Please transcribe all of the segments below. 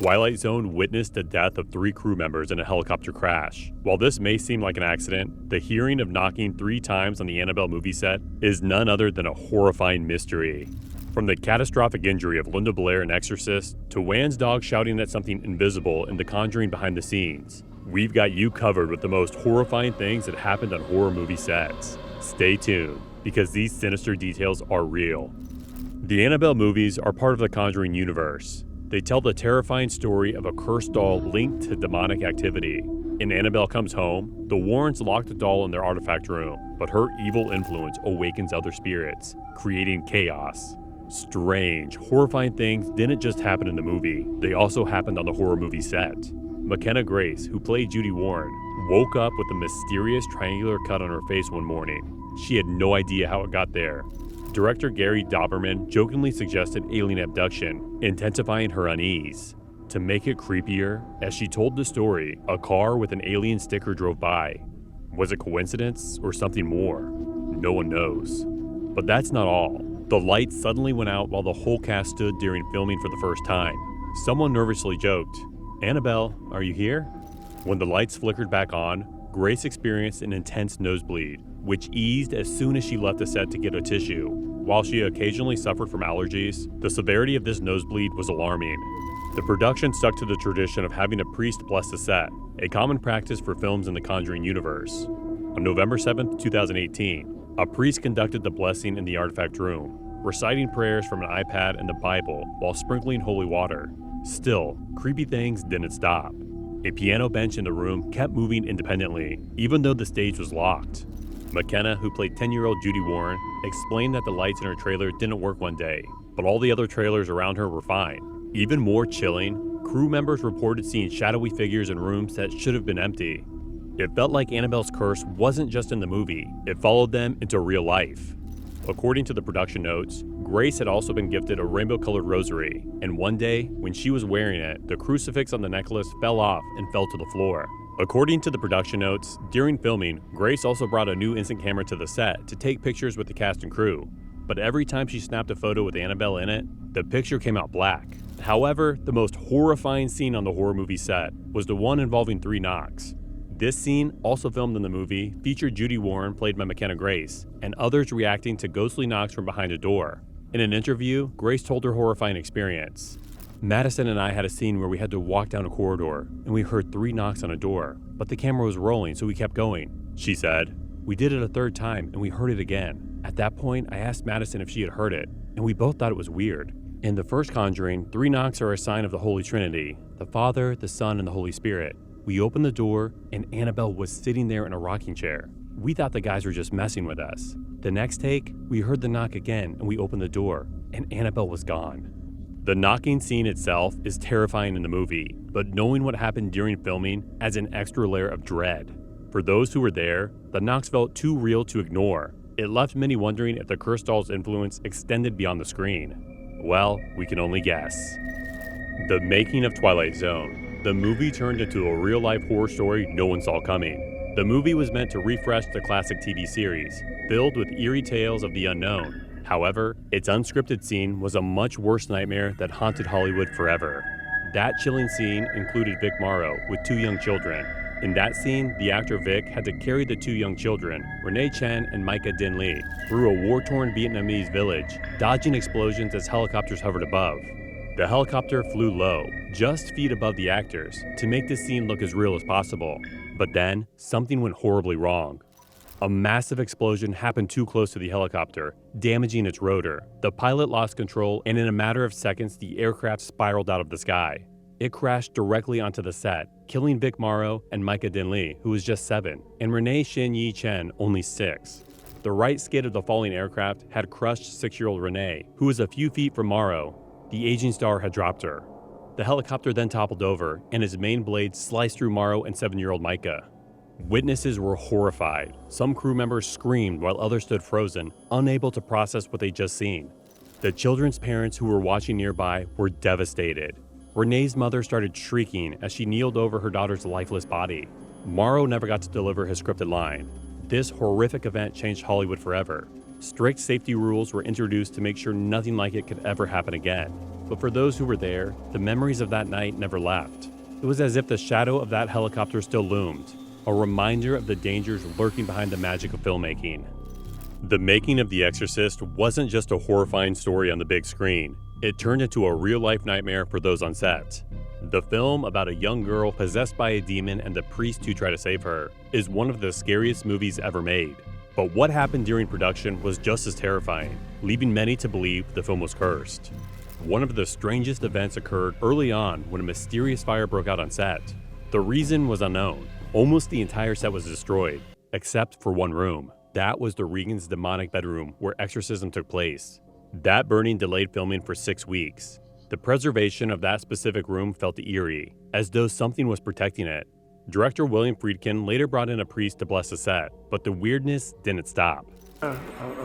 Twilight Zone witnessed the death of 3 crew members in a helicopter crash. While this may seem like an accident, the hearing of knocking 3 times on the Annabelle movie set is none other than a horrifying mystery. From the catastrophic injury of Linda Blair in Exorcist to Wan's dog shouting at something invisible in The Conjuring behind the scenes, we've got you covered with the most horrifying things that happened on horror movie sets. Stay tuned, because these sinister details are real. The Annabelle movies are part of the Conjuring Universe. They tell the terrifying story of a cursed doll linked to demonic activity. In Annabelle Comes Home, the Warrens lock the doll in their artifact room, but her evil influence awakens other spirits, creating chaos. Strange, horrifying things didn't just happen in the movie, they also happened on the horror movie set. Mckenna Grace, who played Judy Warren, woke up with a mysterious triangular cut on her face one morning. She had no idea how it got there. Director Gary Dauberman jokingly suggested alien abduction, intensifying her unease. To make it creepier, as she told the story, a car with an alien sticker drove by. Was it coincidence or something more? No one knows. But that's not all. The lights suddenly went out while the whole cast stood during filming for the first time. Someone nervously joked, "Annabelle, are you here?" When the lights flickered back on, Grace experienced an intense nosebleed, which eased as soon as she left the set to get a tissue. While she occasionally suffered from allergies, the severity of this nosebleed was alarming. The production stuck to the tradition of having a priest bless the set, a common practice for films in the Conjuring Universe. On November 7, 2018, a priest conducted the blessing in the artifact room, reciting prayers from an iPad and the Bible while sprinkling holy water. Still, creepy things didn't stop. A piano bench in the room kept moving independently, even though the stage was locked. Mckenna, who played 10-year-old Judy Warren, explained that the lights in her trailer didn't work one day, but all the other trailers around her were fine. Even more chilling, crew members reported seeing shadowy figures in rooms that should have been empty. It felt like Annabelle's curse wasn't just in the movie, it followed them into real life. According to the production notes, Grace had also been gifted a rainbow-colored rosary, and one day, when she was wearing it, the crucifix on the necklace fell off and fell to the floor. According to the production notes, during filming, Grace also brought a new instant camera to the set to take pictures with the cast and crew. But every time she snapped a photo with Annabelle in it, the picture came out black. However, the most horrifying scene on the horror movie set was the one involving 3 knocks. This scene, also filmed in the movie, featured Judy Warren, played by Mckenna Grace, and others reacting to ghostly knocks from behind a door. In an interview, Grace told her horrifying experience. "Madison and I had a scene where we had to walk down a corridor, and we heard 3 knocks on a door, but the camera was rolling, so we kept going," she said. "We did it a 3rd time, and we heard it again. At that point, I asked Madison if she had heard it, and we both thought it was weird." In the first Conjuring, 3 knocks are a sign of the Holy Trinity, the Father, the Son, and the Holy Spirit. We opened the door, and Annabelle was sitting there in a rocking chair. We thought the guys were just messing with us. The next take, we heard the knock again, and we opened the door, and Annabelle was gone. The knocking scene itself is terrifying in the movie, but knowing what happened during filming adds an extra layer of dread. For those who were there, the knocks felt too real to ignore. It left many wondering if the cursed doll's influence extended beyond the screen. Well, we can only guess. The making of Twilight Zone. The movie turned into a real-life horror story no one saw coming. The movie was meant to refresh the classic TV series, filled with eerie tales of the unknown. However, its unscripted scene was a much worse nightmare that haunted Hollywood forever. That chilling scene included Vic Morrow with 2 young children. In that scene, the actor Vic had to carry the 2 young children, Renee Chen and Micah Din Lee, through a war-torn Vietnamese village, dodging explosions as helicopters hovered above. The helicopter flew low, just feet above the actors, to make this scene look as real as possible. But then, something went horribly wrong. A massive explosion happened too close to the helicopter, damaging its rotor. The pilot lost control, and in a matter of seconds, the aircraft spiraled out of the sky. It crashed directly onto the set, killing Vic Morrow and Micah Din Lee, who was just 7, and Renee Shin Yi Chen, only 6. The right skid of the falling aircraft had crushed 6-year-old Renee, who was a few feet from Morrow. The aging star had dropped her. The helicopter then toppled over, and its main blade sliced through Morrow and 7-year-old Micah. Witnesses were horrified. Some crew members screamed while others stood frozen, unable to process what they'd just seen. The children's parents who were watching nearby were devastated. Renee's mother started shrieking as she kneeled over her daughter's lifeless body. Morrow never got to deliver his scripted line. This horrific event changed Hollywood forever. Strict safety rules were introduced to make sure nothing like it could ever happen again. but for those who were there, the memories of that night never left. It was as if the shadow of that helicopter still loomed, a reminder of the dangers lurking behind the magic of filmmaking. The making of The Exorcist wasn't just a horrifying story on the big screen. It turned into a real-life nightmare for those on set. The film, about a young girl possessed by a demon and the priest who try to save her, is one of the scariest movies ever made. But what happened during production was just as terrifying, leaving many to believe the film was cursed. One of the strangest events occurred early on when a mysterious fire broke out on set. The reason was unknown. Almost the entire set was destroyed, except for one room. That was the Regan's demonic bedroom where exorcism took place. That burning delayed filming for 6 weeks. The preservation of that specific room felt eerie, as though something was protecting it. Director William Friedkin later brought in a priest to bless the set, but the weirdness didn't stop. A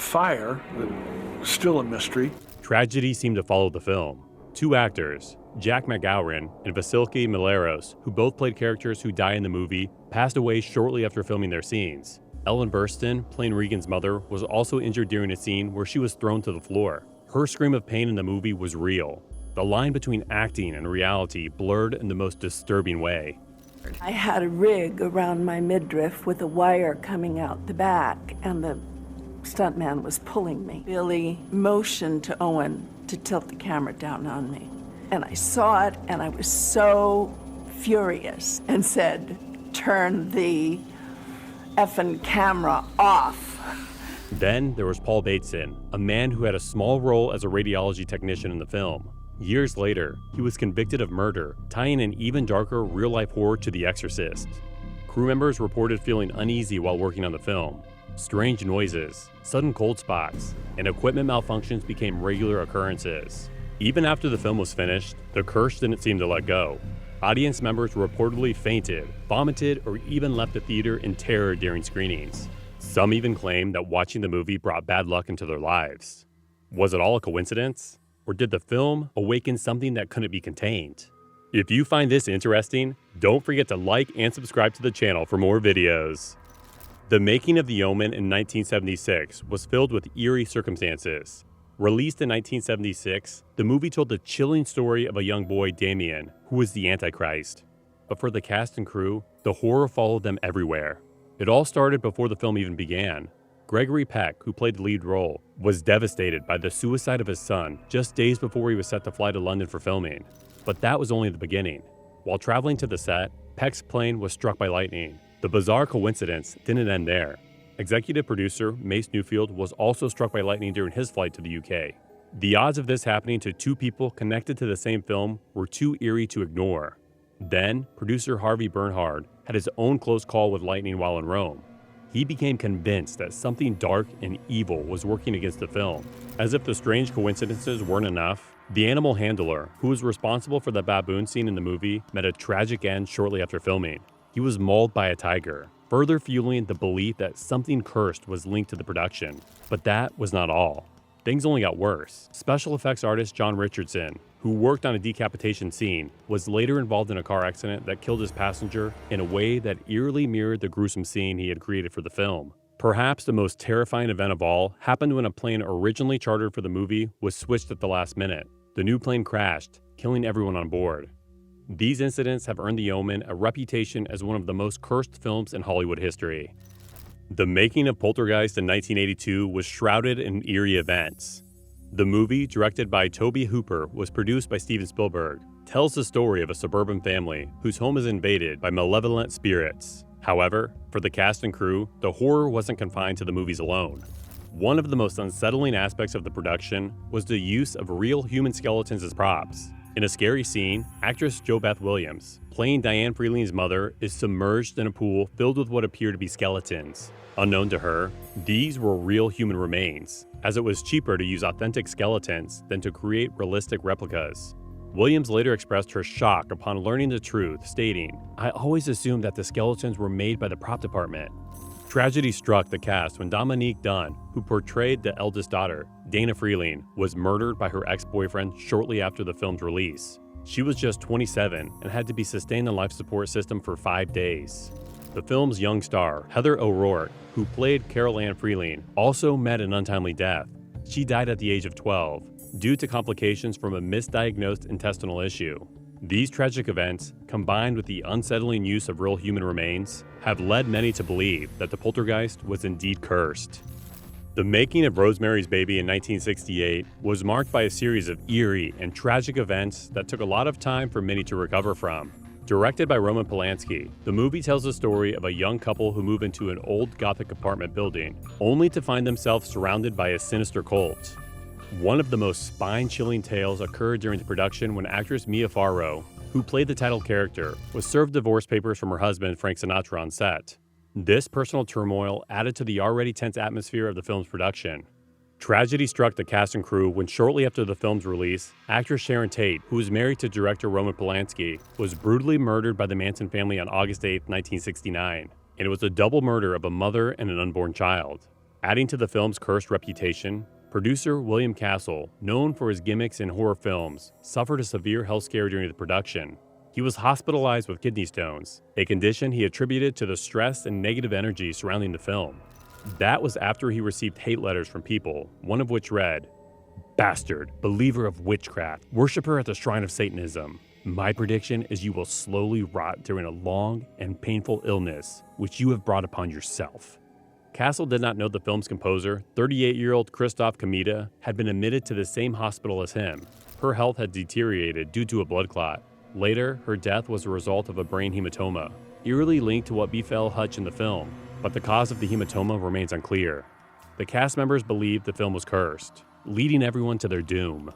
fire, but still a mystery. Tragedy seemed to follow the film. 2 actors, Jack McGowan and Vasiliki Mileros, who both played characters who die in the movie, passed away shortly after filming their scenes. Ellen Burstyn, playing Regan's mother, was also injured during a scene where she was thrown to the floor. Her scream of pain in the movie was real. The line between acting and reality blurred in the most disturbing way. I had a rig around my midriff with a wire coming out the back, and the stuntman was pulling me. Billy motioned to Owen to tilt the camera down on me. And I saw it, and I was so furious and said, "Turn the effing camera off." Then there was Paul Bateson, a man who had a small role as a radiology technician in the film. Years later, he was convicted of murder, tying an even darker real-life horror to The Exorcist. Crew members reported feeling uneasy while working on the film. Strange noises, sudden cold spots, and equipment malfunctions became regular occurrences. Even after the film was finished, the curse didn't seem to let go. Audience members reportedly fainted, vomited, or even left the theater in terror during screenings. Some even claimed that watching the movie brought bad luck into their lives. Was it all a coincidence? Or did the film awaken something that couldn't be contained? If you find this interesting, don't forget to like and subscribe to the channel for more videos. The making of The Omen in 1976 was filled with eerie circumstances. Released in 1976, the movie told the chilling story of a young boy, Damien, who was the Antichrist. But for the cast and crew, the horror followed them everywhere. It all started before the film even began. Gregory Peck, who played the lead role, was devastated by the suicide of his son just days before he was set to fly to London for filming. But that was only the beginning. While traveling to the set, Peck's plane was struck by lightning. The bizarre coincidence didn't end there. Executive producer Mace Newfield was also struck by lightning during his flight to the UK. The odds of this happening to 2 people connected to the same film were too eerie to ignore. Then, producer Harvey Bernhard had his own close call with lightning while in Rome. He became convinced that something dark and evil was working against the film. As if the strange coincidences weren't enough, the animal handler, who was responsible for the baboon scene in the movie, met a tragic end shortly after filming. He was mauled by a tiger, further fueling the belief that something cursed was linked to the production. But that was not all. Things only got worse. Special effects artist John Richardson, who worked on a decapitation scene, was later involved in a car accident that killed his passenger in a way that eerily mirrored the gruesome scene he had created for the film. Perhaps the most terrifying event of all happened when a plane originally chartered for the movie was switched at the last minute. The new plane crashed, killing everyone on board. These incidents have earned The Omen a reputation as one of the most cursed films in Hollywood history. The making of Poltergeist in 1982 was shrouded in eerie events. The movie, directed by Tobe Hooper, was produced by Steven Spielberg, tells the story of a suburban family whose home is invaded by malevolent spirits. However, for the cast and crew, the horror wasn't confined to the movies alone. One of the most unsettling aspects of the production was the use of real human skeletons as props. In a scary scene, actress JoBeth Williams, playing Diane Freeling's mother, is submerged in a pool filled with what appear to be skeletons. Unknown to her, these were real human remains, as it was cheaper to use authentic skeletons than to create realistic replicas. Williams later expressed her shock upon learning the truth, stating, "I always assumed that the skeletons were made by the prop department." Tragedy struck the cast when Dominique Dunne, who portrayed the eldest daughter, Dana Freeling, was murdered by her ex-boyfriend shortly after the film's release. She was just 27 and had to be sustained on life support system for 5 days. The film's young star, Heather O'Rourke, who played Carol Ann Freeling, also met an untimely death. She died at the age of 12. due to complications from a misdiagnosed intestinal issue. These tragic events, combined with the unsettling use of real human remains, have led many to believe that the poltergeist was indeed cursed. The making of Rosemary's Baby in 1968 was marked by a series of eerie and tragic events that took a lot of time for many to recover from. Directed by Roman Polanski, the movie tells the story of a young couple who move into an old Gothic apartment building, only to find themselves surrounded by a sinister cult. One of the most spine-chilling tales occurred during the production when actress Mia Farrow, who played the title character, was served divorce papers from her husband Frank Sinatra on set. This personal turmoil added to the already tense atmosphere of the film's production. Tragedy struck the cast and crew when shortly after the film's release, actress Sharon Tate, who was married to director Roman Polanski, was brutally murdered by the Manson family on August 8, 1969, and it was a double murder of a mother and an unborn child. Adding to the film's cursed reputation, producer William Castle, known for his gimmicks in horror films, suffered a severe health scare during the production. He was hospitalized with kidney stones, a condition he attributed to the stress and negative energy surrounding the film. That was after he received hate letters from people, one of which read, "Bastard, believer of witchcraft, worshiper at the shrine of Satanism. My prediction is you will slowly rot during a long and painful illness, which you have brought upon yourself." Castle did not know the film's composer, 38-year-old Christoph Kamita, had been admitted to the same hospital as him. Her health had deteriorated due to a blood clot. Later, her death was a result of a brain hematoma, eerily linked to what befell Hutch in the film, but the cause of the hematoma remains unclear. The cast members believed the film was cursed, leading everyone to their doom.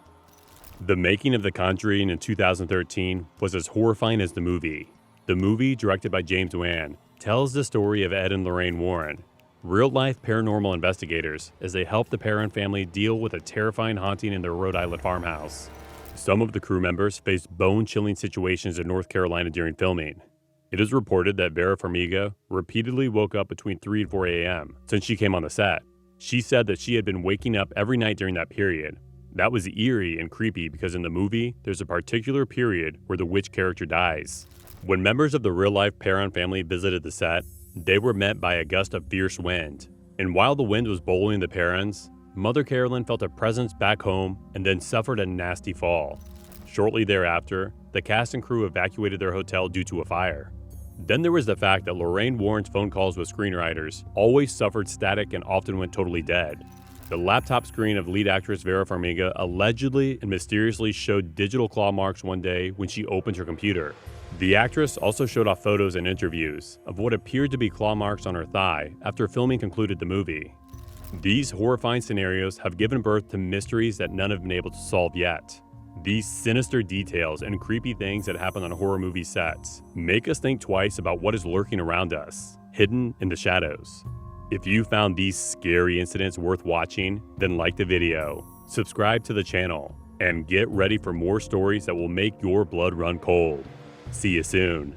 The making of The Conjuring in 2013 was as horrifying as the movie. The movie, directed by James Wan, tells the story of Ed and Lorraine Warren, real-life paranormal investigators, as they help the Perron family deal with a terrifying haunting in their Rhode Island farmhouse. Some of the crew members faced bone-chilling situations in North Carolina during filming. It is reported that Vera Farmiga repeatedly woke up between 3 and 4 a.m. since she came on the set. She said that she had been waking up every night during that period. That was eerie and creepy because in the movie, there's a particular period where the witch character dies. When members of the real-life Perron family visited the set, they were met by a gust of fierce wind. And while the wind was bowling the Perrons, Mother Carolyn felt a presence back home and then suffered a nasty fall. Shortly thereafter, the cast and crew evacuated their hotel due to a fire. Then there was the fact that Lorraine Warren's phone calls with screenwriters always suffered static and often went totally dead. The laptop screen of lead actress Vera Farmiga allegedly and mysteriously showed digital claw marks one day when she opened her computer. The actress also showed off photos and interviews of what appeared to be claw marks on her thigh after filming concluded the movie. These horrifying scenarios have given birth to mysteries that none have been able to solve yet. These sinister details and creepy things that happen on horror movie sets make us think twice about what is lurking around us, hidden in the shadows. If you found these scary incidents worth watching, then like the video, subscribe to the channel, and get ready for more stories that will make your blood run cold. See you soon.